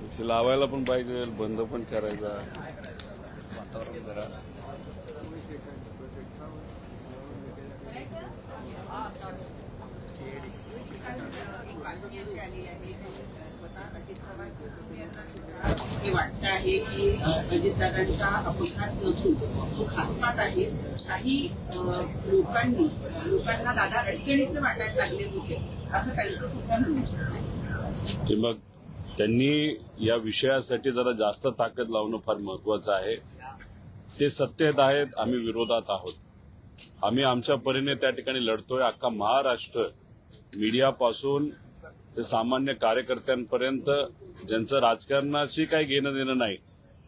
AC लावायला पण पाहिजे, बंद पण करायचा. वातावरण जरा हे वाटतं आहे की अजितदादांचा अपघात नसून तो घातपात आहे. काही लोकांना दादा अडचणीचे वाटायला लागले होते असं त्यांचं सुद्धा म्हणणं आहे. ते मग त्यांनी या विषयासाठी जरा जास्त ताकद लावणं फार महत्वाचं आहे. ते सत्तेत आहेत, आम्ही विरोधात आहोत. आम्ही आमच्या परीने त्या ठिकाणी लढतोय. अख्खा महाराष्ट्र मीडियापासून ते सामान्य कार्यकर्त्यांपर्यंत ज्यांचं राजकारणाशी काही घेणं देणं नाही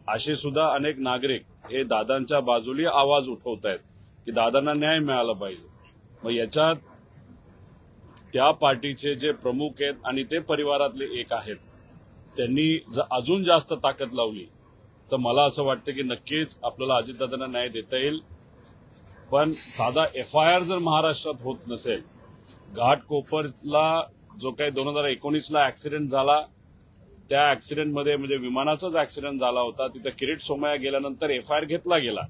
असे सुद्धा अनेक नागरिक हे दादांच्या बाजूने आवाज उठवत आहेत की दादांना न्याय मिळाला पाहिजे. मग याच्यात त्या पार्टीचे जे प्रमुख आहेत आणि ते परिवारातले एक आहेत, त्यांनी जर अजून जास्त ताकद लावली तर मला असं वाटतं की नक्कीच आपल्याला अजितदादांना न्याय देता येईल. पण साधा FIR जर महाराष्ट्रात होत नसेल, घाटकोपरला जो काही 2019ला ऍक्सिडेंट झाला त्या ऍक्सिडेंटमध्ये म्हणजे विमानाचाच ऍक्सिडेंट झाला होता, तिथं किरीट सोमय्या गेल्यानंतर FIR घेतला गेला.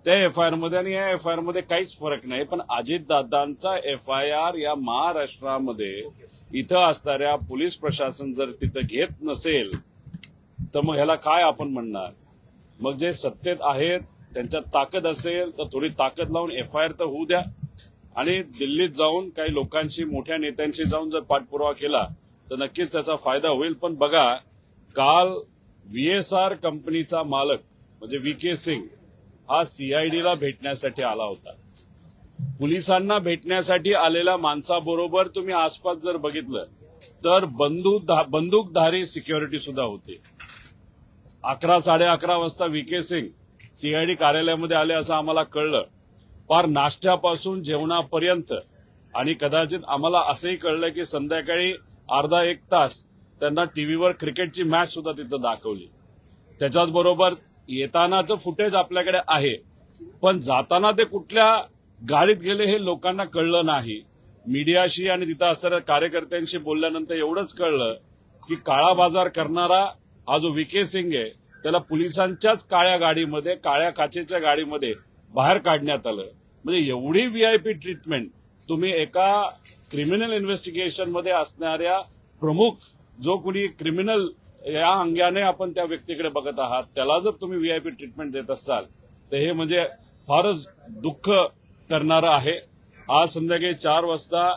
त्या FIR मध्ये आणि या FIR मध्ये काहीच फरक नाही. पण अजितदादांचा FIR या महाराष्ट्रामध्ये इथं असणाऱ्या पोलीस प्रशासन जर तिथं घेत नसेल तर मग ह्याला काय आपण म्हणणार. मग जे सत्तेत आहेत त्यांच्यात ताकद असेल तर थोडी ताकद लावून FIR तर होऊ द्या आणि दिल्लीत जाऊन काही लोकांशी मोठ्या नेत्यांशी जाऊन जर पाठपुरावा केला तर नक्कीच त्याचा फायदा होईल. पण बघा, काल VSR कंपनीचा मालक म्हणजे VK सिंग हा CIDला भेटण्यासाठी आला होता. पोलिसांना भेटण्यासाठी आलेल्या माणसाबरोबर तुम्ही आसपास जर बघितलं तर बंदूकधारी सिक्युरिटी सुद्धा होते. 11-11:30 वाजता VK सिंग CID कार्यालयामध्ये आले असं आम्हाला कळलं. फार नाश्त्यापासून जेवणापर्यंत आणि कदाचित आम्हाला असंही कळलं की संध्याकाळी अर्धा एक तास त्यांना टीव्हीवर क्रिकेटची मॅच सुद्धा तिथं दाखवली. त्याच्याच बरोबर येतानाचं फुटेज आपल्याकडे आहे, पण जाताना ते कुठल्या गाडीत गेले हे लोकांना कळलं नाही. मीडियाशी आणि तिथं असणाऱ्या कार्यकर्त्यांशी बोलल्यानंतर एवढंच कळलं की काळा बाजार करणारा हा जो VK सिंग आहे त्याला पोलिसांच्याच काळ्या गाडीमध्ये, काळ्या काचेच्या गाडीमध्ये बाहेर काढण्यात आलं. म्हणजे एवढी VIP ट्रीटमेंट तुम्ही एका क्रिमिनल इन्व्हेस्टिगेशन मध्ये असणाऱ्या प्रमुख जो कुणी क्रिमिनल या अंगाने आपण त्या व्यक्तीकडे बघत आहात त्याला जर तुम्ही VIP ट्रीटमेंट देत असाल तर हे म्हणजे फारच दुःख करणारं आहे. आज संध्याकाळी 4 वाजता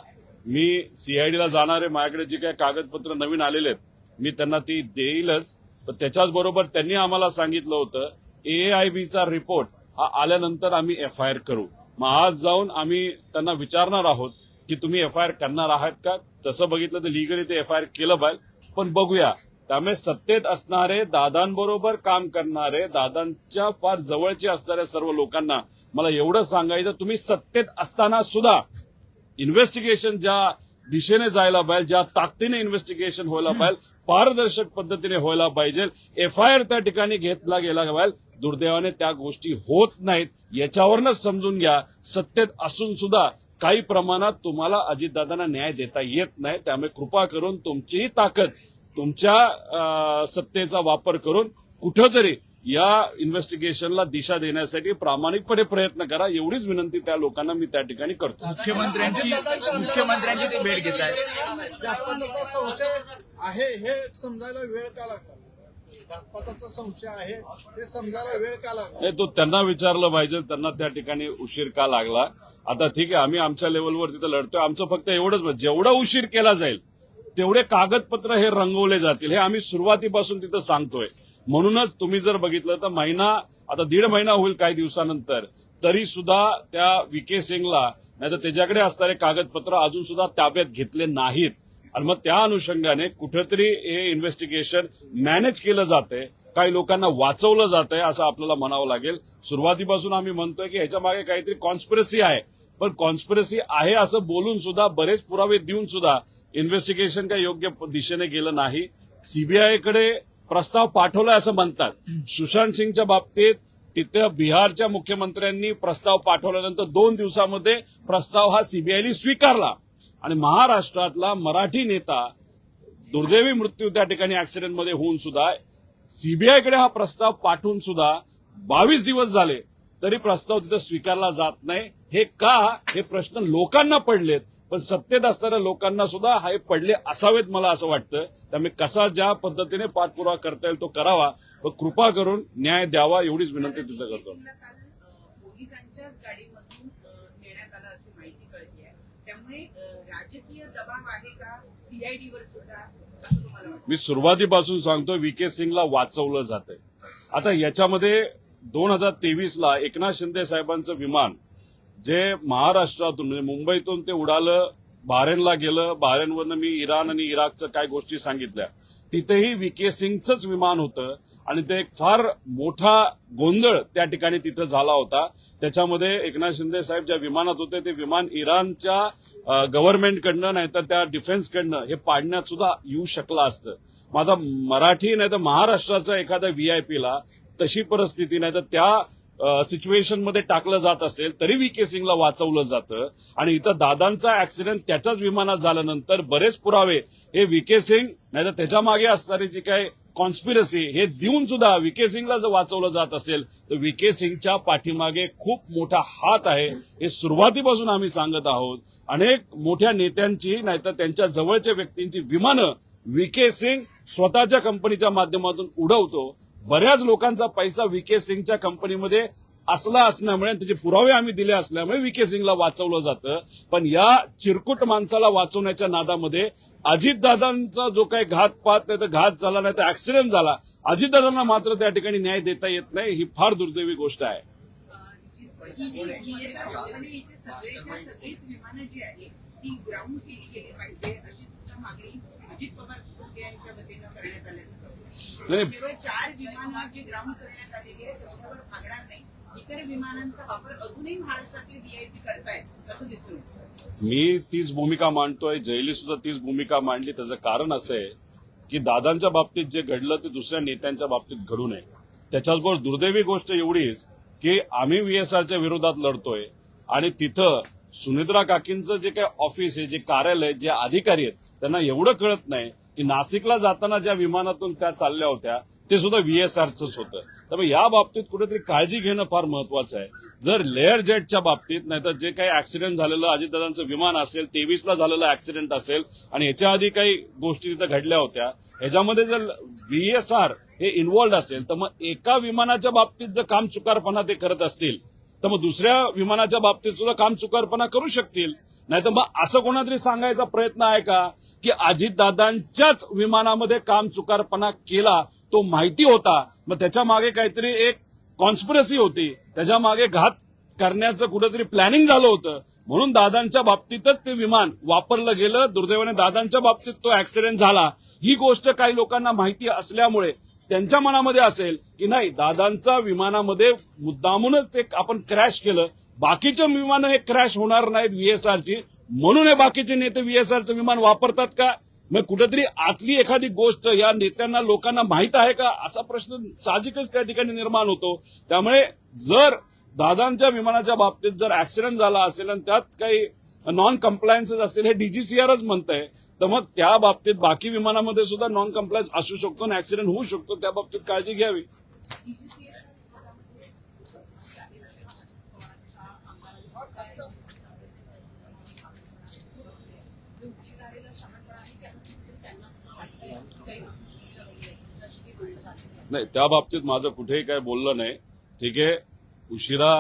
मी CIDला जाणारे माझ्याकडे जे काही कागदपत्र नवीन आलेले आहेत मी त्यांना ती देईलच. पण त्याच्याच बरोबर त्यांनी आम्हाला सांगितलं होतं AIBचा रिपोर्ट हा आल्यानंतर आम्ही FIR करू. मग आज जाऊन आम्ही त्यांना विचारणार आहोत की तुम्ही FIR करणार आहात का. तसं बघितलं तर लिगली ते FIR केलं पाहिजे. पण बघूया, त्यामुळे सत्तेत असणारे, दादांबरोबर काम करणारे, दादांच्या फार जवळचे असणाऱ्या सर्व लोकांना मला एवढं सांगायचं, तुम्ही सत्तेत असताना सुद्धा इन्व्हेस्टिगेशन ज्या दिशेने जायला पाहिजे, ज्या ताकदीने इन्व्हेस्टिगेशन व्हायला पाहिजे, पारदर्शक पद्धतीने व्हायला पाहिजे, FIR त्या ठिकाणी घेतला गेला पाहिजे. दुर्दैवाने त्या गोष्टी होत नाहीत. याच्यावरच समजून घ्या, सत्तेत असून सुद्धा काही प्रमाणात तुम्हाला अजितदादांना न्याय देता येत नाही. त्यामुळे कृपा करून तुमचीही ताकद, तुमच्या सत्तेचा वापर करून कुठंतरी या इन्व्हेस्टिगेशनला दिशा देण्यासाठी प्रामाणिकपणे प्रयत्न करा. एवढीच विनंती त्या लोकांना मी त्या ठिकाणी करतो. मुख्यमंत्र्यांची ते भेट घेत आहे. घातपाताचा संशय आहे हे समजायला वेळ का लागला. घातपाताचा संशय आहे ते समजायला वेळ का लागला. नाही, तो त्यांना विचारलं पाहिजे, त्यांना त्या ठिकाणी उशीर का लागला. आता ठीक आहे, आम्ही आमच्या लेवलवर तिथं लढतोय. आमचं फक्त एवढंच, जेवढा उशीर केला जाईल तेवढे कागदपत्र हे रंगवले जातील हे आम्ही सुरुवातीपासून तिथं सांगतोय. म्हणूनच तुम्ही जर बघितलं तर आता 1.5 महिना होईल काही दिवसानंतर, तरी सुद्धा त्या VK सिंगला नाहीतर त्याच्याकडे असणारे कागदपत्र अजून सुद्धा ताब्यात घेतले नाहीत. आणि मग त्या अनुषंगाने कुठेतरी हे इन्व्हेस्टिगेशन मॅनेज केलं जातंय, काही लोकांना वाचवलं जातंय असं आपल्याला म्हणावं लागेल. सुरुवातीपासून आम्ही म्हणतोय की ह्याच्या मागे काहीतरी कॉन्स्पिरसी आहे, पण कॉन्स्पिरसी आहे असं बोलून सुद्धा, बरेच पुरावे देऊन सुद्धा इन्व्हेस्टिगेशन काही योग्य दिशेने गेलं नाही. CBIकडे प्रस्ताव पाठवलाय असं म्हणतात. सुशांत सिंगच्या बाबतीत तिथे बिहारच्या मुख्यमंत्र्यांनी प्रस्ताव पाठवल्यानंतर 2 दिवसामध्ये प्रस्ताव हा CBIने स्वीकारला आणि महाराष्ट्रातला मराठी नेता दुर्दैवी मृत्यू त्या ठिकाणी ऍक्सिडेंटमध्ये होऊन सुद्धा सीबीआयकडे हा प्रस्ताव पाठवून सुद्धा 22 दिवस झाले तरी प्रस्ताव तिथं स्वीकारला जात नाही. हे का, हे प्रश्न लोकांना पडलेत, पण सत्तेत असणाऱ्या लोकांना सुद्धा हे पडले असावेत मला असं वाटतं. त्यामुळे कसा ज्या पद्धतीने पाठपुरावा करता येईल तो करावा व कृपा करून न्याय द्यावा एवढीच विनंती तिथं करतो. काल पोलिसांच्याच गाडीमधून नेण्यात आलं अशी माहिती कळते आहे. त्यामुळे राजकीय दबाव आहे का सीआयडीवर सुद्धा असं तुम्हाला वाटतं? मी सुरुवातीपासून सांगतो व्ही.के. सिंगला वाचवलं जातंय. आता याच्यामध्ये 2023ला एकनाथ शिंदे साहेबांचं विमान जे महाराष्ट्रातून म्हणजे मुंबईतून ते उडालं, बहारेनला गेलं, बहारेनवरनं मी इराण आणि इराकच्या काय गोष्टी सांगितल्या, तिथेही व्ही.के. सिंगचंच विमान होतं आणि ते एक फार मोठा गोंधळ त्या ठिकाणी तिथं झाला होता. त्याच्यामध्ये एकनाथ शिंदे साहेब ज्या विमानात होते ते विमान इराणच्या गव्हर्नमेंटकडनं नाही तर त्या डिफेन्सकडनं हे पाडण्यात सुद्धा येऊ शकलं असतं. माझा मराठी नाही तर महाराष्ट्राचा एखाद्या व्हीआयपीला तशी परिस्थिती नाही तर त्या सिच्युएशनमध्ये टाकलं जात असेल तरी व्ही.के. सिंगला वाचवलं जातं. आणि इथं दादांचा ऍक्सिडेंट त्याच्याच विमानात झाल्यानंतर बरेच पुरावे हे व्ही.के. सिंग नाही तर त्याच्या मागे असणारी जी काही कॉन्स्पिरसी हे देऊन सुद्धा व्ही.के. सिंगला जर वाचवलं जात असेल तर व्ही.के. सिंगच्या पाठीमागे खूप मोठा हात आहे. हे सुरुवातीपासून आम्ही सांगत आहोत. अनेक मोठ्या नेत्यांची नाहीतर त्यांच्या जवळच्या व्यक्तींची विमानं व्ही.के. सिंग स्वतःच्या कंपनीच्या माध्यमातून उडवतो. बऱ्याच लोकांचा पैसा व्ही.के. सिंगच्या कंपनीमध्ये असला असल्यामुळे त्याचे पुरावे आम्ही दिले असल्यामुळे व्ही.के. सिंगला वाचवलं जातं. पण या चिरकुट माणसाला वाचवण्याच्या नादामध्ये अजितदादांचा जो काही घातपात नाही तर घात झाला नाही तर ऍक्सिडेंट झाला, अजितदादांना मात्र त्या ठिकाणी न्याय देता येत नाही. ही फार दुर्दैवी गोष्ट आहे. कंपनीची सगळीच विमानं जी आहेत ती ग्राउंड केली गेली पाहिजे अशी सुद्धा मागणी अजित पवार यांच्या वतीनं करण्यात आल्याचं नाही. केवळ 4 विमानं जी ग्राउंड करण्यात आलेली आहेत त्याच्यावर भागणार नाही. इतर विमानांचा वापर अजूनही महाराष्ट्रातले व्हीआयपी करतायत असं दिसून येतं. मी तीच भूमिका मांडतोय, जयली सुद्धा तीच भूमिका मांडली. त्याचं कारण असं आहे की दादांच्या बाबतीत जे घडलं ते दुसऱ्या नेत्यांच्या बाबतीत घडू नये. त्याच्याचबरोबर दुर्दैवी गोष्ट एवढीच की आम्ही व्हीएसआरच्या विरोधात लढतोय आणि तिथं सुनित्रा काकींचं जे काही ऑफिस आहे, जे कार्यालय, जे अधिकारी आहेत त्यांना एवढं कळत नाही की नाशिकला जाताना ज्या विमानातून त्या चालल्या होत्या ते सुद्धा व्हीएसआरचंच होतं. त्यामुळे या बाबतीत कुठेतरी काळजी घेणं फार महत्वाचं आहे. जर लेअर जेटच्या बाबतीत नाहीतर जे काही ऍक्सिडेंट झालेलं अजितदादांचं विमान असेल, 23ला झालेलं ऍक्सिडेंट असेल आणि याच्या आधी काही गोष्टी तिथं घडल्या होत्या, ह्याच्यामध्ये जर व्हीएसआर हे इन्व्हॉल्ड असेल तर मग एका विमानाच्या बाबतीत जर काम चुकारपणा ते करत असतील तर मग दुसऱ्या विमानाच्या बाबतीत सुद्धा काम चुकारपणा करू शकतील. नाही तर मग असं कोणातरी सांगायचा प्रयत्न आहे का की अजितदादांच्याच विमानामध्ये काम चुकारपणा केला, तो माहिती होता, मग त्याच्या मागे काहीतरी एक कॉन्स्पिरसी होती, त्याच्या मागे घात करण्याचं कुठेतरी प्लॅनिंग झालं होतं म्हणून दादांच्या बाबतीतच ते विमान वापरलं गेलं. दुर्दैवाने दादांच्या बाबतीत तो ऍक्सिडेंट झाला. ही गोष्ट काही लोकांना माहिती असल्यामुळे त्यांच्या मनामध्ये असेल की नाही दादांच्या विमानामध्ये मुद्दामूनच ते आपण क्रॅश केलं, बाकीच्या विमानं हे क्रॅश होणार नाहीत व्हीएसआरची म्हणून हे बाकीचे नेते व्हीएसआरचं विमान वापरतात का? मग कुठेतरी आतली एखादी गोष्ट या नेत्यांना लोकांना माहित आहे का असा प्रश्न साहजिकच त्या ठिकाणी निर्माण होतो. त्यामुळे जर दादांच्या विमानाच्या बाबतीत जर ऍक्सिडेंट झाला असेल आणि त्यात काही नॉन कम्प्लायन्सेस असतील हे डीजीसीआरच म्हणतंय तर मग त्या बाबतीत बाकी विमानामध्ये सुद्धा नॉन कम्प्लायन्स असू शकतो आणि ऍक्सिडेंट होऊ शकतो. त्या बाबतीत काळजी घ्यावी. नाही, त्या बाबतीत माझं कुठेही काय बोललं नाही. ठीक आहे, उशिरा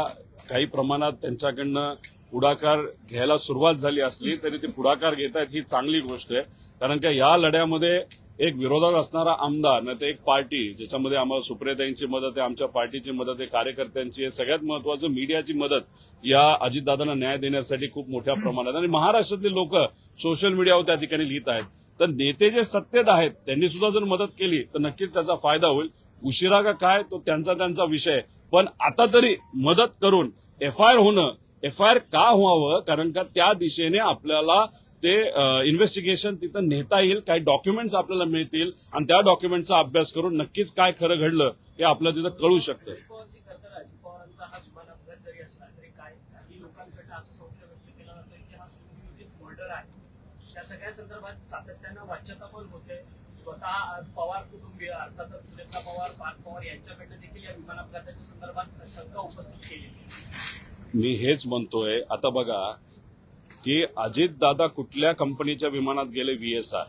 काही प्रमाणात त्यांच्याकडनं पुढाकार घ्यायला सुरुवात झाली असली तरी ते पुढाकार घेत आहेत ही चांगली गोष्ट आहे. कारण का या लढ्यामध्ये एक विरोधात असणारा आमदार नाही तर एक पार्टी ज्याच्यामध्ये आम्हाला सुप्रियाताईंची मदत आहे, आमच्या पार्टीची मदत आहे, कार्यकर्त्यांची आहे, सगळ्यात महत्वाचं मीडियाची मदत या अजितदादांना न्याय देण्यासाठी खूप मोठ्या प्रमाणात आणि महाराष्ट्रातले लोक सोशल मीडियावर त्या ठिकाणी लिहित आहेत. तर नेते जे सत्तेत आहेत त्यांनी सुद्धा जर मदत केली तर नक्कीच त्याचा फायदा होईल. उशिरा का काय तो त्यांचा विषय, पण आता तरी मदत करून एफआयआर होणं, एफआयआर का व्हावं कारण का त्या दिशेने आपल्याला ते इन्व्हेस्टिगेशन तिथं नेता येईल, काही डॉक्युमेंट्स आपल्याला मिळतील आणि त्या डॉक्युमेंटचा अभ्यास करून नक्कीच काय खरं घडलं हे आपल्याला तिथं कळू शकतं. या सगळ्या संदर्भात सातत्यानं वाच्यता पण होते. स्वतः आज पवार कुटुंबीय अर्थातच सुनेत्रा पवार, पार्थ पवार यांच्याकडनं देखील या विमान अपघाताच्या संदर्भात शंका उपस्थित केलेली आहे. मी हेच म्हणतोय, आता बघा की अजितदादा कुठल्या कंपनीच्या विमानात गेले? VSR.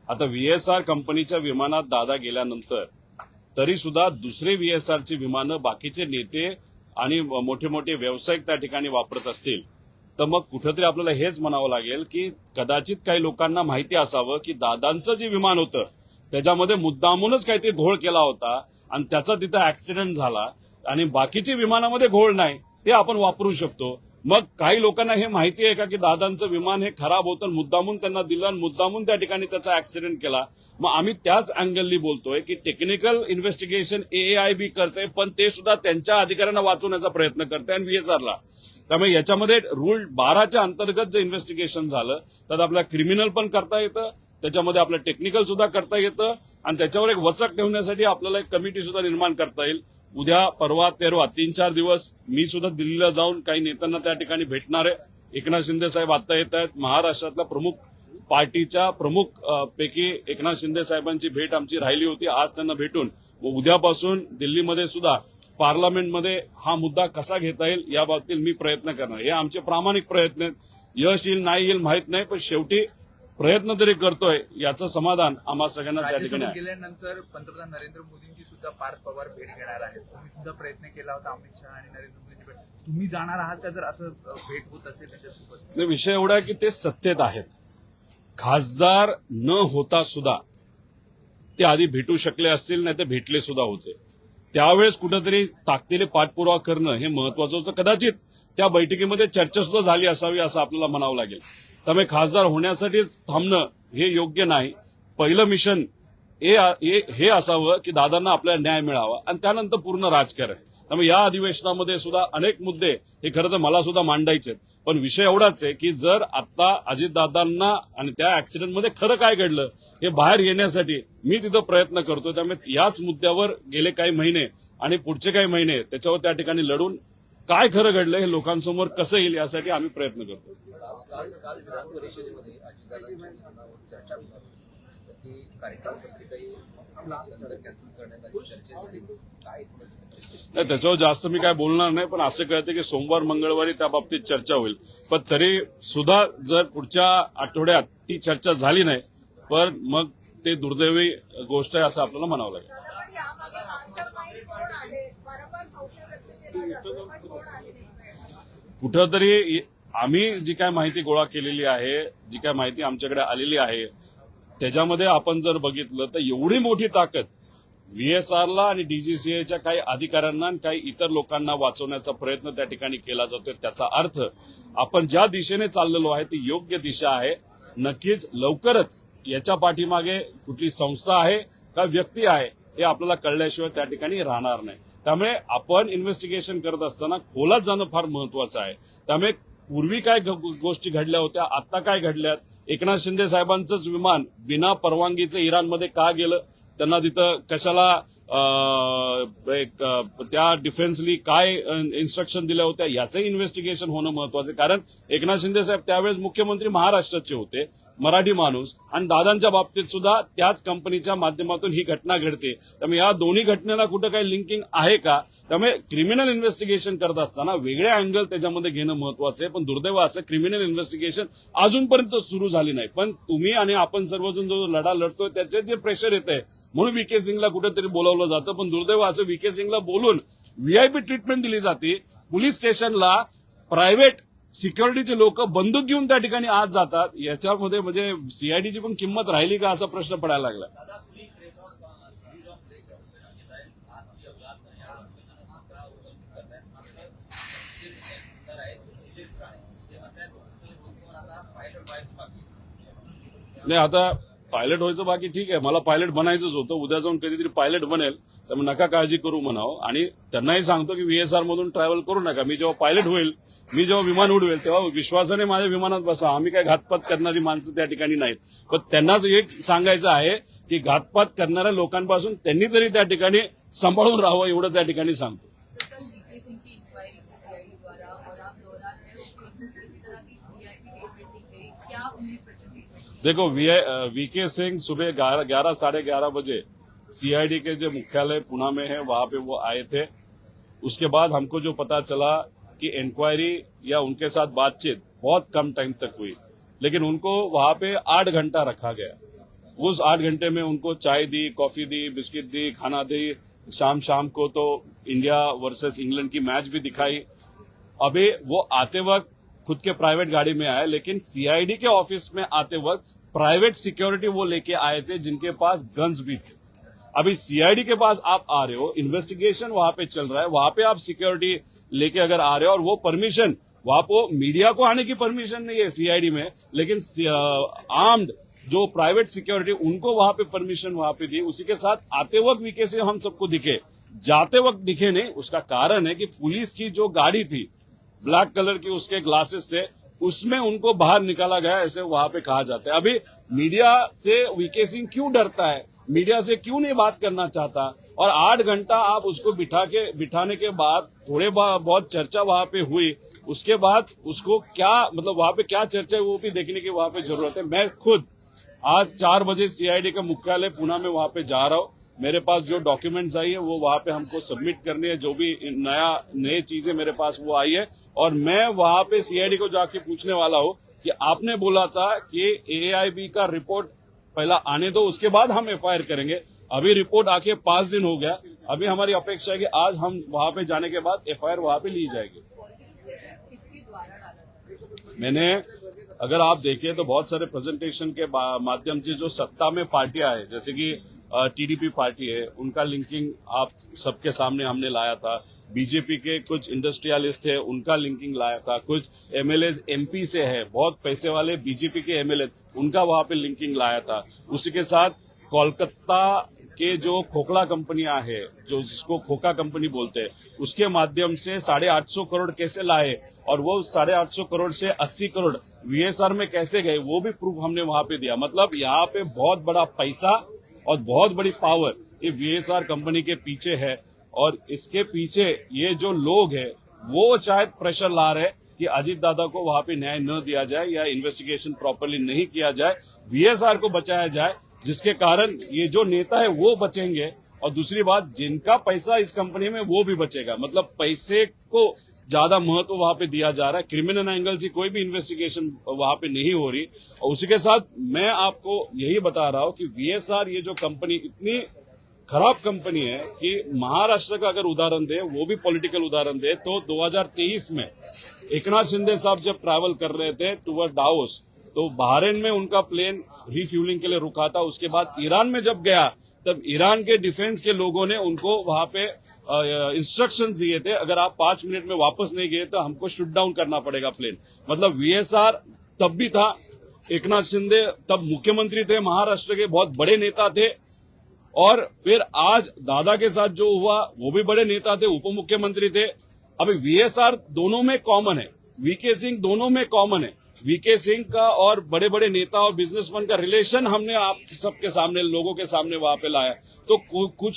आता VSR कंपनीच्या विमानात दादा गेल्यानंतर तरी सुद्धा दुसरे VSRची विमानं बाकीचे नेते आणि मोठे मोठे व्यावसायिक त्या ठिकाणी वापरत असतील तर मग कुठेतरी आपल्याला हेच म्हणावं लागेल की कदाचित काही लोकांना माहिती असावं की दादांचं जे विमान होतं त्याच्यामध्ये मुद्दामूनच काहीतरी घोळ केला होता आणि त्याचा तिथं ऍक्सिडेंट झाला आणि बाकीची विमानामध्ये घोळ नाही, ते आपण वापरू शकतो. मग काही लोकांना हे माहिती आहे का की दादांचं विमान हे खराब होतं, मुद्दामून त्यांना दिलं आणि मुद्दामून त्या ठिकाणी त्याचा ऍक्सिडेंट केला. मग आम्ही त्याच अँगलनी बोलतोय की टेक्निकल इन्व्हेस्टिगेशन AAIB करते, पण ते सुद्धा त्यांच्या अधिकाऱ्यांना वाचवण्याचा प्रयत्न करते आणि VSRला. त्यामुळे याच्यामध्ये रूल 12च्या अंतर्गत जे इन्व्हेस्टिगेशन झालं त्यात आपल्याला क्रिमिनल पण करता येतं, त्याच्यामध्ये आपलं टेक्निकल सुद्धा करता येतं आणि त्याच्यावर एक वचक ठेवण्यासाठी आपल्याला एक कमिटी सुद्धा निर्माण करता येईल. उद्या, परवा, तेरवा 3-4 दिवस मी सुद्धा दिल्लीला जाऊन काही नेत्यांना त्या ठिकाणी भेटणार आहे. एकनाथ शिंदे साहेब आता येत आहेत. महाराष्ट्रातल्या प्रमुख पार्टीच्या प्रमुख पैकी एकनाथ शिंदे साहेबांची भेट आमची राहिली होती. आज त्यांना भेटून उद्यापासून दिल्लीमध्ये सुद्धा पार्लमेंटमध्ये हा मुद्दा कसा घेता येईल याबाबतीत मी प्रयत्न करणार. हे आमचे प्रामाणिक प्रयत्न आहेत. यश येईल नाही येईल माहित नाही, पण शेवटी प्रयत्न तरी करतोय याचं समाधान आम्हा सगळ्यांना त्या ठिकाणी आहे. गेल्यानंतर पंतप्रधान नरेंद्र मोदींची सुद्धा पार्थ पवार भेट घेणार आहेत. तुम्ही सुद्धा प्रयत्न केला होता अमित शहा आणि नरेंद्र मोदींची भेट. तुम्ही जाणार आहात का जर असं भेट होत असेल त्यांच्यासोबत? विषय एवढा आहे की ते सत्तेत आहेत. खासदार न होता सुद्धा ते आधी भेटू शकले असतील, नाही तर भेटले सुद्धा होते. त्यावेळेस कुठेतरी ताकदीने पाठपुरावा करणं हे महत्वाचं होतं. कदाचित त्या बैठकीमध्ये चर्चा सुद्धा झाली असावी असं आपल्याला म्हणावं लागेल. त्यामुळे खासदार होण्यासाठीच थांबणं हे योग्य नाही. पहिलं मिशन हे असावं की दादांना आपल्याला न्याय मिळावा आणि त्यानंतर पूर्ण राजकारण. त्यामुळे या अधिवेशनामध्ये सुद्धा अनेक मुद्दे हे खरं तर मला सुद्धा मांडायचे आहेत. पण विषय एवढाच आहे की जर आता अजितदादांना आणि त्या ऍक्सिडेंटमध्ये खरं काय घडलं हे बाहेर येण्यासाठी मी तिथं प्रयत्न करतो. त्यामुळे याच मुद्द्यावर गेले काही महिने आणि पुढचे काही महिने त्याच्यावर त्या ठिकाणी लढून काय खरं घडलं हे लोकांसमोर कसं येईल यासाठी आम्ही प्रयत्न करतो. काल विधान परिषदेमध्ये अजितदादांच्या निधनावर चर्चा झाली, तर ती कार्यक्रम पत्रिकाही नंतर कॅन्सल करण्यात आली, चर्चा झाली. काय नाही, त्याच्यावर जास्त मी काय बोलणार नाही, पण असं कळतं की सोमवार मंगळवारी त्या बाबतीत चर्चा होईल. पण तरी सुद्धा जर पुढच्या आठवड्यात ती चर्चा झाली नाही पण मग ते दुर्दैवी गोष्ट आहे असं आपल्याला म्हणावं लागेल. कुठंतरी आम्ही जी काय माहिती गोळा केलेली आहे, जी काय माहिती आमच्याकडे आलेली आहे त्याच्यामध्ये आपण जर बघितलं तर एवढी मोठी ताकद VSRला आणि DGCAच्या काही अधिकाऱ्यांना आणि काही इतर लोकांना वाचवण्याचा प्रयत्न त्या ठिकाणी केला जातोय. त्याचा अर्थ आपण ज्या दिशेने चाललेलो आहे ती योग्य दिशा आहे. नक्कीच लवकरच याच्या पाठीमागे कुठली संस्था आहे का व्यक्ती आहे हे आपल्याला कळल्याशिवाय त्या ठिकाणी राहणार नाही. त्यामुळे आपण इन्व्हेस्टिगेशन करत असताना खोलात जाणं फार महत्वाचं आहे. त्यामुळे पूर्वी काय गोष्टी घडल्या होत्या, आता काय घडल्यात, एकनाथ शिंदे साहेबांचंच विमान बिना परवानगीचं इराणमध्ये का गेलं, त्यांना तिथं कशाला त्या डिफेन्सनी काय इन्स्ट्रक्शन दिल्या होत्या याचंही इन्व्हेस्टिगेशन होणं महत्वाचं आहे. कारण एकनाथ शिंदे साहेब त्यावेळेस मुख्यमंत्री महाराष्ट्राचे होते, मराठी माणूस, आणि दादांच्या बाबतीत सुद्धा त्याच कंपनीच्या माध्यमातून ही घटना घडते. त्यामुळे या दोन्ही घटनेला कुठं काही लिंकिंग आहे का? त्यामुळे क्रिमिनल इन्व्हेस्टिगेशन करत असताना वेगळे अँगल त्याच्यामध्ये घेणं महत्वाचं आहे. पण दुर्दैव असं क्रिमिनल इन्व्हेस्टिगेशन अजूनपर्यंत सुरू झाली नाही. पण तुम्ही आणि आपण सर्वजण जो लढा लढतोय त्याचे जे प्रेशर येत आहे म्हणून VK सिंगला कुठेतरी बोलावलं जातं. पण दुर्दैव असं VK सिंगला बोलून VIP ट्रीटमेंट दिली जाते. पोलीस स्टेशनला प्रायव्हेट सिक्युरिटीचे लोक बंदूक घेऊन त्या ठिकाणी आज जातात. याच्यामध्ये म्हणजे CIDची पण किंमत राहिली का असा प्रश्न पडायला लागला. नाही, आता पायलट व्हायचं बाकी ठीक आहे, मला पायलट बनायचंच होतं. उद्या जाऊन कधीतरी पायलट बनेल, त्यामुळे नका काळजी करू म्हणावं. आणि त्यांनाही सांगतो की VSR मधून ट्रॅव्हल करू नका. मी जेव्हा पायलट होईल, मी जेव्हा विमान उडवेल तेव्हा विश्वासाने माझ्या विमानात बसा. आम्ही काय घातपात करणारी माणसं त्या ठिकाणी नाहीत. पण त्यांनाच एक सांगायचं आहे की घातपात करणाऱ्या लोकांपासून त्यांनी तरी त्या ठिकाणी सांभाळून राहावं एवढं त्या ठिकाणी सांगतो. क्या उन्हें देखो वीके सिंह सुबह 11 साढ़े 11 बजे सीआईडी के जो मुख्यालय पुणे में है वहां पे वो आए थे। उसके बाद हमको जो पता चला कि इंक्वायरी या उनके साथ बातचीत बहुत कम टाइम तक हुई, लेकिन उनको वहां पे 8 घंटा रखा गया। उस 8 घंटे में उनको चाय दी, कॉफी दी, बिस्किट दी, खाना दी। शाम को तो इंडिया वर्सेस इंग्लैंड की मैच भी दिखाई। अभी वो आते वक्त खुद के प्राइवेट गाड़ी में आए, लेकिन सीआईडी के ऑफिस में आते वक्त प्राइवेट सिक्योरिटी वो लेके आए थे जिनके पास गन्स भी थे। अभी सीआईडी के पास आप आ रहे हो, इन्वेस्टिगेशन वहां पे चल रहा है, वहां पे आप सिक्योरिटी लेके अगर आ रहे हो और वो परमिशन वहां पे मीडिया को आने की परमिशन नहीं है सीआईडी में, लेकिन आर्म्ड जो प्राइवेट सिक्योरिटी उनको वहां पे परमिशन वहां पे दी। उसी के साथ आते वक्त वीके से हम सबको दिखे, जाते वक्त दिखे नहीं। उसका कारण है कि पुलिस की जो गाड़ी थी ब्लैक कलर की, उसके ग्लासेस थे, उसमें उनको बाहर निकाला गया, ऐसे वहां पे कहा जाता है। अभी मीडिया से वीके सिंह क्यों डरता है, मीडिया से क्यों नहीं बात करना चाहता, और 8 घंटा आप उसको बिठाने के बाद थोड़े बहुत चर्चा वहां पे हुई, उसके बाद उसको क्या मतलब वहां पे क्या चर्चा है वो भी देखने की वहां पे जरूरत है। मैं खुद आज 4 बजे सीआईडी का मुख्यालय पुणे में वहां पे जा रहा हूं। मेरे पास जो डॉक्यूमेंट्स आई है वो वहां पे हमको सबमिट करनी है, जो भी नए चीजें मेरे पास वो आई है, और मैं वहां पे सीआईडी को जाके पूछने वाला हूं कि आपने बोला था कि एआईबी का रिपोर्ट पहला आने दो, उसके बाद हम एफआईआर करेंगे। अभी रिपोर्ट आके 5 दिन हो गया। अभी हमारी अपेक्षा है कि आज हम वहां पे जाने के बाद एफआईआर वहां पे ली जाएगी। मैंने अगर आप देखिए तो बहुत सारे प्रेजेंटेशन के माध्यम से जो सत्ता में पार्टियां है, जैसे कि टीडीपी पार्टी है, उनका लिंकिंग आप सबके सामने हमने लाया था। बीजेपी के कुछ इंडस्ट्रियलिस्ट है, उनका लिंकिंग लाया था। कुछ एमएलए एमपी से है, बहुत पैसे वाले बीजेपी के एमएलए, उनका वहां पे लिंकिंग लाया था। उसी के साथ कोलकाता के जो खोखला कंपनियां हैं, जो जिसको खोखा कंपनी बोलते हैं, उसके माध्यम से 850 करोड़ कैसे लाए, और वो 850 करोड़ से 80 करोड़ वीएसआर में कैसे गए, वो भी प्रूफ हमने वहां पे दिया। मतलब यहाँ पे बहुत बड़ा पैसा और बहुत बड़ी पावर ये वीएसआर कंपनी के पीछे है, और इसके पीछे ये जो लोग हैं वो शायद प्रेशर ला रहे कि अजीत दादा को वहां पे न्याय न दिया जाए या इन्वेस्टिगेशन प्रॉपरली नहीं किया जाए, वीएसआर को बचाया जाए, जिसके कारण ये जो नेता है वो बचेंगे, और दूसरी बात जिनका पैसा इस कंपनी में वो भी बचेगा। मतलब पैसे को ज्यादा महत्व वहां पे दिया जा रहा है, क्रिमिनल एंगल से कोई भी इन्वेस्टिगेशन वहां पे नहीं हो रही। और उसी के साथ मैं आपको यही बता रहा हूं कि वीएसआर ये जो कंपनी इतनी खराब कंपनी है कि महाराष्ट्र का अगर उदाहरण दे, वो भी पॉलिटिकल उदाहरण दे, तो 2023 में एकनाथ शिंदे साहब जब ट्रैवल कर रहे थे टूवर्ड डावोस, तो बहरीन में उनका प्लेन रिफ्यूलिंग के लिए रुका था। उसके बाद ईरान में जब गया, तब ईरान के डिफेंस के लोगों ने उनको वहां पे इंस्ट्रक्शंस दिए थे, अगर आप 5 मिनट में वापस नहीं गए तो हमको शूट डाउन करना पड़ेगा प्लेन। मतलब वीएसआर तब भी था, एकनाथ शिंदे तब मुख्यमंत्री थे, महाराष्ट्र के बहुत बड़े नेता थे, और फिर आज दादा के साथ जो हुआ वो भी बड़े नेता थे, उप मुख्यमंत्री थे। अभी वीएसआर दोनों में कॉमन है, वीके सिंह दोनों में कॉमन है। वीके सिंह का और बड़े बड़े नेता और बिजनेसमैन का रिलेशन हमने आप सबके सामने, लोगों के सामने वहां पे लाया। तो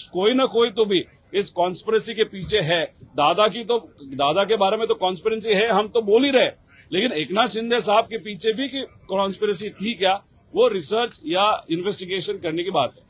कोई ना कोई तो भी इस कॉन्स्पिरेसी के पीछे है। दादा के बारे में तो कॉन्स्पिरेसी है, हम तो बोल ही रहे, लेकिन एकनाथ शिंदे साहब के पीछे भी की कॉन्स्पिरेसी थी क्या, वो रिसर्च या इन्वेस्टिगेशन करने की बात है।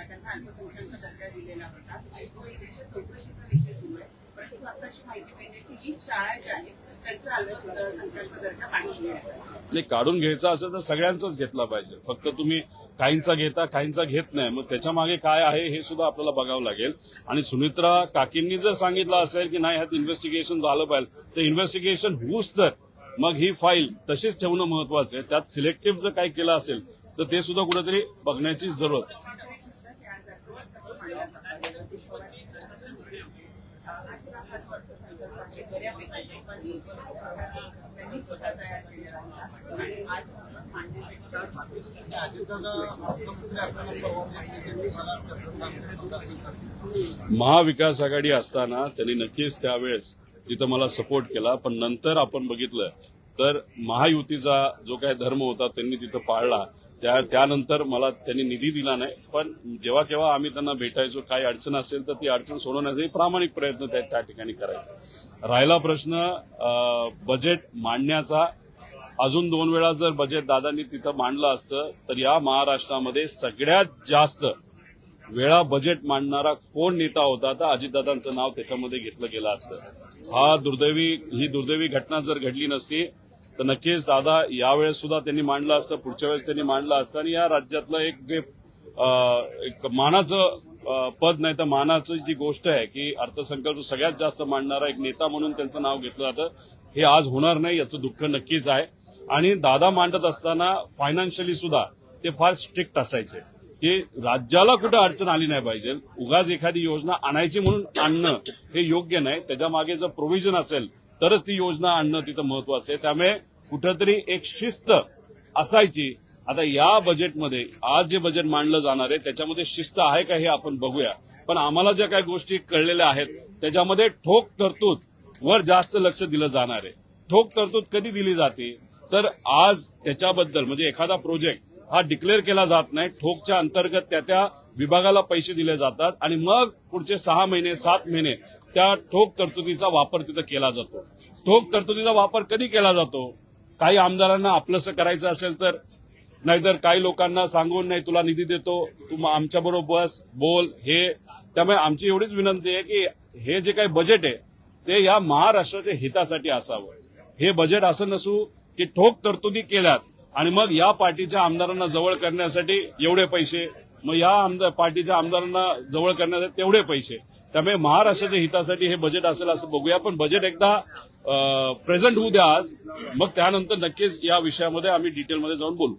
त्यांना अल्पसंख्याक दर्जा दिलेला होता, तो एक विषय चौकशीचा विषय सुरू आहे. परंतु आता अशी माहिती मिळते की 20 शाळा ज्या आहेत त्यांचा अल्पसंख्याक दर्जा काढून घेण्यात आला. नाही, काढून घ्यायचा असेल तर सगळ्यांचाच घेतला पाहिजे. फक्त तुम्ही काहींचा घेता, काहींचा घेत नाही. मग त्याच्या मागे काय आहे हे सुद्धा आपल्याला बघावं लागेल. आणि सुनित्रा काकींनी जर सांगितलं असेल की नाही ह्यात इन्व्हेस्टिगेशन झालं पाहिजे, तर इन्व्हेस्टिगेशन होऊच तर मग ही फाईल तशीच ठेवणं महत्वाचं आहे. त्यात सिलेक्टिव्ह जर काही केलं असेल तर ते सुद्धा कुठेतरी बघण्याची जरूरत आहे. महाविकास आघाडी असताना त्यांनी नक्कीच त्यावेळेस तिथं मला सपोर्ट केला, पण नंतर आपण बघितलं तर महायुतीचा जो काही धर्म होता त्यांनी तिथं पाळला. त्यानंतर मला त्यांनी निधी दिला नाही, पण जेव्हा केव्हा आम्ही त्यांना भेटायचो, काही अडचण असेल तर ती अडचण सोडवण्यासाठी प्रामाणिक प्रयत्न त्या ठिकाणी करायचा. राहिला प्रश्न बजेट मांडण्याचा, अजून 2 वेळा जर बजेट दादांनी तिथं मांडलं असतं तर या महाराष्ट्रामध्ये सगळ्यात जास्त वेळा बजेट मांडणारा कोण नेता होता तर अजितदादांचं नाव त्याच्यामध्ये घेतलं गेलं असतं. ही दुर्दैवी घटना जर घडली नसती तर नक्कीच दादा यावेळेस सुद्धा त्यांनी मांडलं असतं, पुढच्या वेळेस त्यांनी मांडलं असतं आणि या राज्यातलं एक मानाचं पद नाही तर मानाचं जी गोष्ट आहे की अर्थसंकल्प सगळ्यात जास्त मांडणारा एक नेता म्हणून त्यांचं नाव घेतलं जातं, हे आज होणार नाही याचं दुःख नक्कीच आहे. आणि दादा मांडत असताना फायनान्शियली सुद्धा ते फार स्ट्रिक्ट असायचे की राज्याला कुठं अडचण आली नाही पाहिजे. उगाच एखादी योजना आणायची म्हणून आणणं हे योग्य नाही, त्याच्या मागे जर प्रोव्हिजन असेल तरच ती योजना आणणं तिथं महत्वाचं आहे. त्यामुळे कुठंतरी एक शिस्त असायची. आता या बजेटमध्ये आज जे बजेट मांडलं जाणार आहे त्याच्यामध्ये शिस्त आहे का हे आपण बघूया. पण आम्हाला ज्या काही गोष्टी कळलेल्या आहेत त्याच्यामध्ये ठोक तरतूद वर जास्त लक्ष दिलं जाणार आहे. ठोक तरतूद कधी दिली जाते तर आज त्याच्याबद्दल म्हणजे एखादा प्रोजेक्ट हा डिक्लेअर केला जात नाही, ठोकच्या अंतर्गत त्या विभागाला पैसे दिले जातात आणि मग पुढचे 6 महिने 7 महिने त्या ठोक तरतुदीचा वापर तिथं केला जातो. ठोक तरतुदीचा वापर कधी केला जातो? काही आमदारांना आपलंसं करायचं असेल तर, नाहीतर काही लोकांना सांगून नाही तुला निधी देतो, तू आमच्या बरोबर बस बोल हे. त्यामुळे आमची एवढीच विनंती आहे की हे जे काही बजेट आहे ते या महाराष्ट्राच्या हितासाठी असावं. हे बजेट असं नसू की ठोक तरतुदी केल्यात आणि मग या पार्टीच्या आमदारांना जवळ करण्यासाठी एवढे पैसे, मग या पार्टीच्या आमदारांना जवळ करण्यासाठी तेवढे पैसे. त्यामुळे महाराष्ट्राच्या हितासाठी हे बजेट असेल असं बघूया. पण बजेट एकदा प्रेझेंट होऊ द्या आज, मग त्यानंतर नक्कीच या विषयामध्ये आम्ही डिटेलमध्ये जाऊन बोलू.